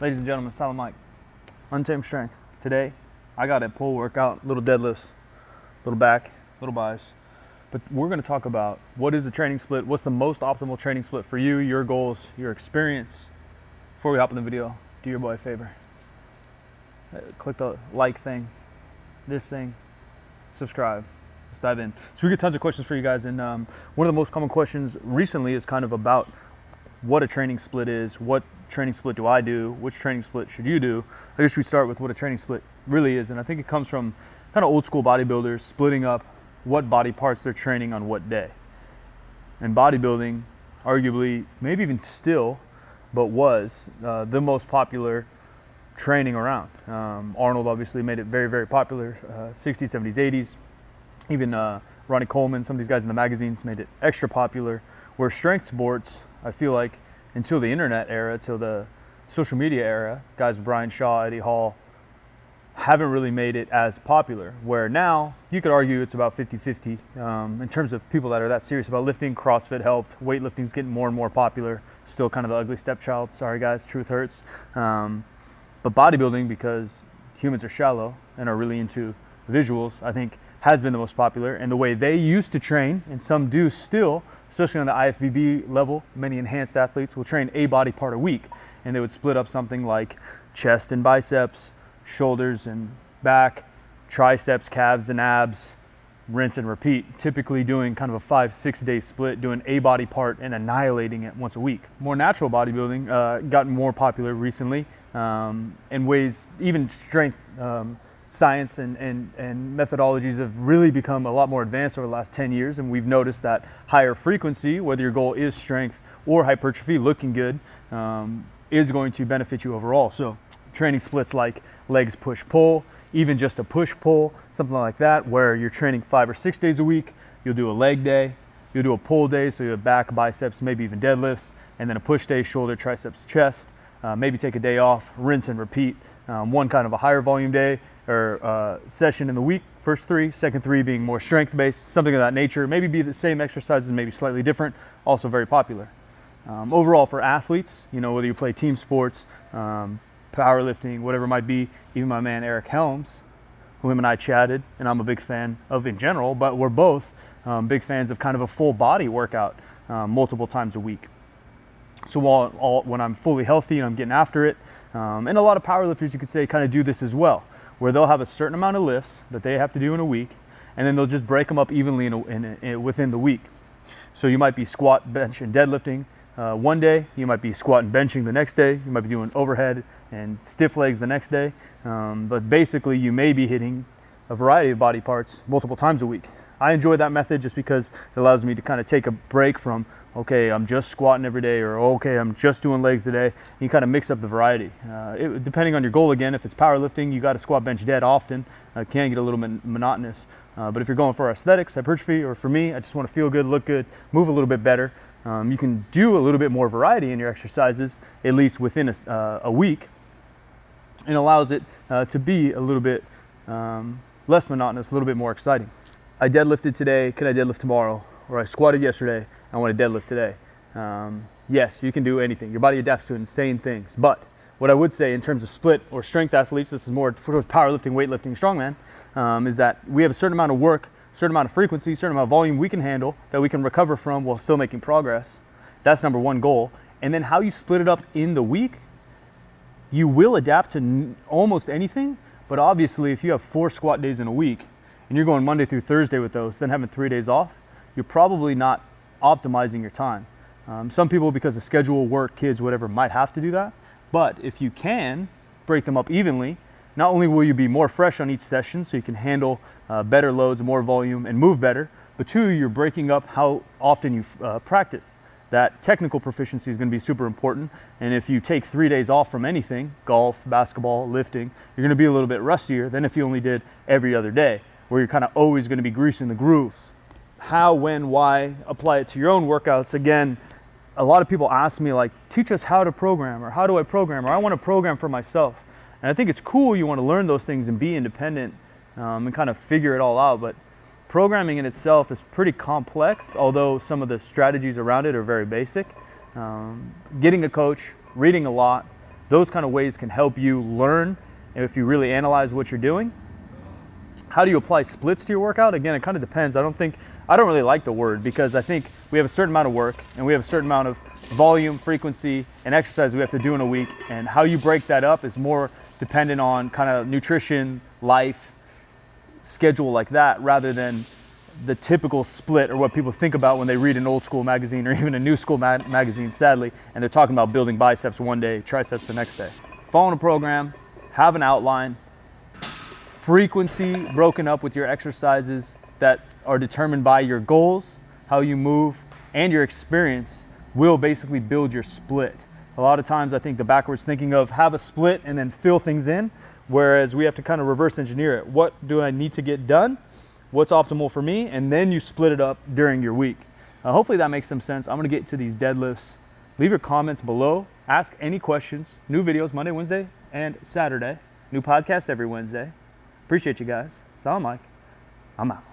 Ladies and gentlemen, Silent Mike, Untamed Strength. Today, I got a pull workout, little deadlifts, little back, little buys. But we're going to talk about what is the training split, what's the most optimal training split for you, your goals, your experience. Before we hop in the video, do your boy a favor. Click the like thing, this thing, subscribe. Let's dive in. So we get tons of questions for you guys, and one of the most common questions recently is kind of about what a training split is, what training split do I do, which training split should you do. I guess we start with what a training split really is, and I think it comes from kind of old school bodybuilders splitting up what body parts they're training on what day. And bodybuilding, arguably, maybe even still, but was the most popular training around. Arnold obviously made it very, very popular, 60s, 70s, 80s. Even Ronnie Coleman, some of these guys in the magazines made it extra popular, where strength sports, I feel like, until the internet era, till the social media era, guys Brian Shaw, Eddie Hall, haven't really made it as popular, where now you could argue it's about 50-50 in terms of people that are that serious about lifting. CrossFit helped, weightlifting's getting more and more popular, still kind of the ugly stepchild, sorry guys, truth hurts. But bodybuilding, because humans are shallow and are really into visuals, I think has been the most popular. And the way they used to train, and some do still, especially on the IFBB level, many enhanced athletes will train a body part a week, and they would split up something like chest and biceps, shoulders and back, triceps, calves and abs, rinse and repeat, typically doing kind of a 5-6 day split, doing a body part and annihilating it once a week. More natural bodybuilding gotten more popular recently, in ways, even strength science and methodologies have really become a lot more advanced over the last 10 years, and we've noticed that higher frequency, whether your goal is strength or hypertrophy, looking good, is going to benefit you overall. So training splits like legs push-pull, even just a push-pull, something like that, where you're training 5 or 6 days a week, you'll do a leg day, you'll do a pull day, so you have back, biceps, maybe even deadlifts, and then a push day, shoulder, triceps, chest, maybe take a day off, rinse and repeat, one kind of a higher volume day, or session in the week, first 3, second 3 being more strength-based, something of that nature. Maybe be the same exercises, maybe slightly different, also very popular. Overall for athletes, you know, whether you play team sports, powerlifting, whatever it might be, even my man Eric Helms, who him and I chatted, and I'm a big fan of in general, but we're both big fans of kind of a full body workout multiple times a week. So when I'm fully healthy and I'm getting after it, and a lot of powerlifters, you could say, kind of do this as well, where they'll have a certain amount of lifts that they have to do in a week, and then they'll just break them up evenly within the week. So you might be squat, bench, and deadlifting one day, you might be squat and benching the next day, you might be doing overhead and stiff legs the next day, but basically you may be hitting a variety of body parts multiple times a week. I enjoy that method just because it allows me to kind of take a break from, okay, I'm just squatting every day, or okay, I'm just doing legs today. You kind of mix up the variety. Depending on your goal, again, if it's powerlifting, you got to squat, bench, dead often. It can get a little monotonous. But if you're going for aesthetics, hypertrophy, or for me, I just want to feel good, look good, move a little bit better, you can do a little bit more variety in your exercises, at least within a week, and allows it to be a little bit less monotonous, a little bit more exciting. I deadlifted today, can I deadlift tomorrow? Or I squatted yesterday, I want to deadlift today. Yes, you can do anything. Your body adapts to insane things. But what I would say in terms of split or strength athletes, this is more for powerlifting, weightlifting, strongman, is that we have a certain amount of work, certain amount of frequency, certain amount of volume we can handle that we can recover from while still making progress. That's number one goal. And then how you split it up in the week, you will adapt to almost anything. But obviously, if you have 4 squat days in a week, and you're going Monday through Thursday with those, then having 3 days off, you're probably not optimizing your time. Some people, because of schedule, work, kids, whatever, might have to do that. But if you can break them up evenly, not only will you be more fresh on each session, so you can handle better loads, more volume, and move better, but 2, you're breaking up how often you practice. That technical proficiency is going to be super important. And if you take 3 days off from anything, golf, basketball, lifting, you're going to be a little bit rustier than if you only did every other day, where you're kind of always going to be greasing the groove. How, when, why, apply it to your own workouts. Again, a lot of people ask me, like, teach us how to program, or how do I program, or I want to program for myself. And I think it's cool, you want to learn those things and be independent and kind of figure it all out. But programming in itself is pretty complex, although some of the strategies around it are very basic. Getting a coach, reading a lot, Those kind of ways can help you learn, and if you really analyze what you're doing. How do you apply splits to your workout? Again, it kind of depends. I don't really like the word, because I think we have a certain amount of work and we have a certain amount of volume, frequency, and exercise we have to do in a week. And how you break that up is more dependent on kind of nutrition, life, schedule like that, rather than the typical split or what people think about when they read an old school magazine or even a new school magazine, sadly, and they're talking about building biceps one day, triceps the next day. Following a program, have an outline, frequency broken up with your exercises that are determined by your goals, how you move, and your experience will basically build your split. A lot of times I think the backwards thinking of have a split and then fill things in, whereas we have to kind of reverse engineer it. What do I need to get done? What's optimal for me? And then you split it up during your week. Hopefully that makes some sense. I'm gonna get to these deadlifts. Leave your comments below. Ask any questions. New videos Monday, Wednesday, and Saturday. New podcast every Wednesday. Appreciate you guys. Salam Mike. I'm out.